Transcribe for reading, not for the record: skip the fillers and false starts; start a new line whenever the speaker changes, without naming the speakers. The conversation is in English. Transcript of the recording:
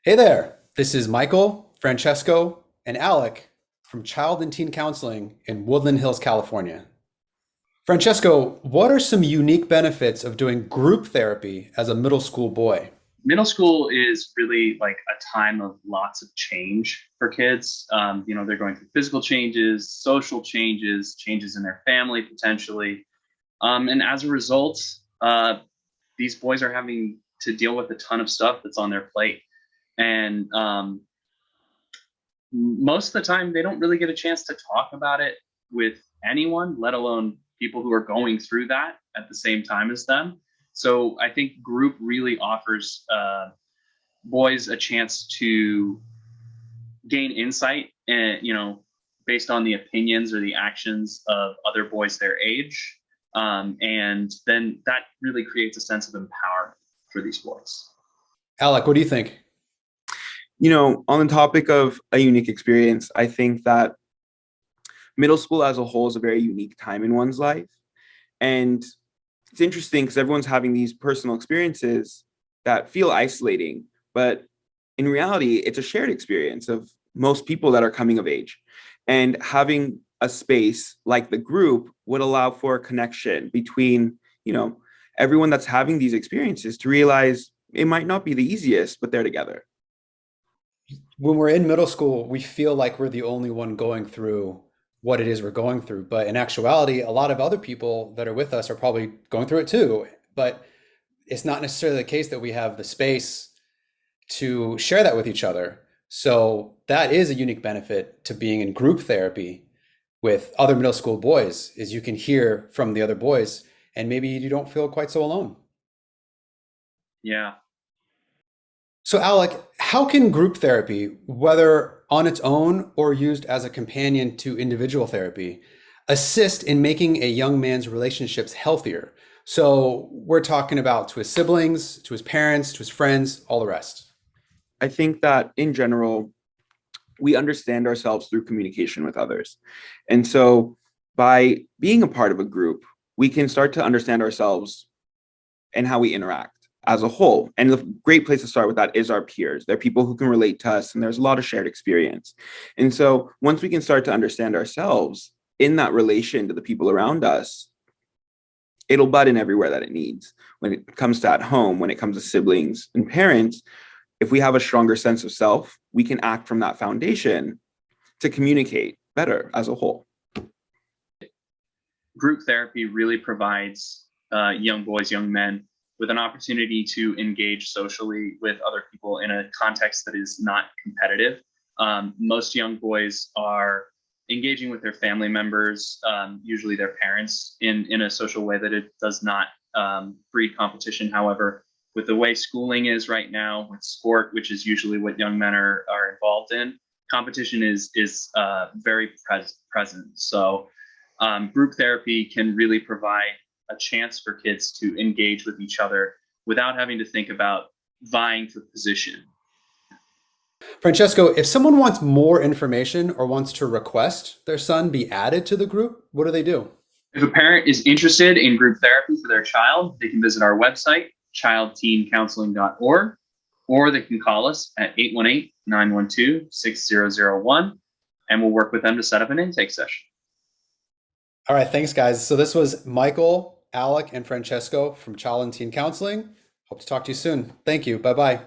Hey there, this is Michael, Francesco, and Alec from Child and Teen Counseling in Woodland Hills, California. Francesco, what are some unique benefits of doing group therapy as a middle school boy?
Middle school is really like a time of lots of change for kids. They're going through physical changes, social changes, changes in their family potentially. And as a result, these boys are having to deal with a ton of stuff that's on their plate. And most of the time, they don't really get a chance to talk about it with anyone, let alone people who are going through that at the same time as them. So I think group really offers boys a chance to gain insight and based on the opinions or the actions of other boys their age, and then that really creates a sense of empowerment for these boys.
Alec, what do you think?
On the topic of a unique experience, I think that middle school as a whole is a very unique time in one's life. And it's interesting because everyone's having these personal experiences that feel isolating, but in reality, it's a shared experience of most people that are coming of age. And having a space like the group would allow for a connection between, everyone that's having these experiences to realize it might not be the easiest, but they're together.
When we're in middle school, we feel like we're the only one going through what it is we're going through. But in actuality, a lot of other people that are with us are probably going through it too. But it's not necessarily the case that we have the space to share that with each other. So that is a unique benefit to being in group therapy with other middle school boys, is you can hear from the other boys and maybe you don't feel quite so alone.
Yeah.
So Alec, how can group therapy, whether on its own or used as a companion to individual therapy, assist in making a young man's relationships healthier? So we're talking about to his siblings, to his parents, to his friends, all the rest.
I think that in general, we understand ourselves through communication with others. And so by being a part of a group, we can start to understand ourselves and how we interact as a whole. And the great place to start with that is our peers. They're people who can relate to us, and there's a lot of shared experience. And so once we can start to understand ourselves in that relation to the people around us, it'll butt in everywhere that it needs. When it comes to at home, when it comes to siblings and parents, if we have a stronger sense of self, we can act from that foundation to communicate better as a whole.
Group therapy really provides young boys, young men with an opportunity to engage socially with other people in a context that is not competitive. Most young boys are engaging with their family members, usually their parents, in a social way that it does not breed competition. However, with the way schooling is right now, with sport, which is usually what young men are involved in, competition is very present. So group therapy can really provide a chance for kids to engage with each other without having to think about vying for position.
Francesco, if someone wants more information or wants to request their son be added to the group, what do they do?
If a parent is interested in group therapy for their child, they can visit our website, childteencounseling.org, or they can call us at 818-912-6001, and we'll work with them to set up an intake session.
All right, thanks, guys. So this was Michael, Alec, and Francesco from Child and Teen Counseling. Hope to talk to you soon. Thank you. Bye-bye.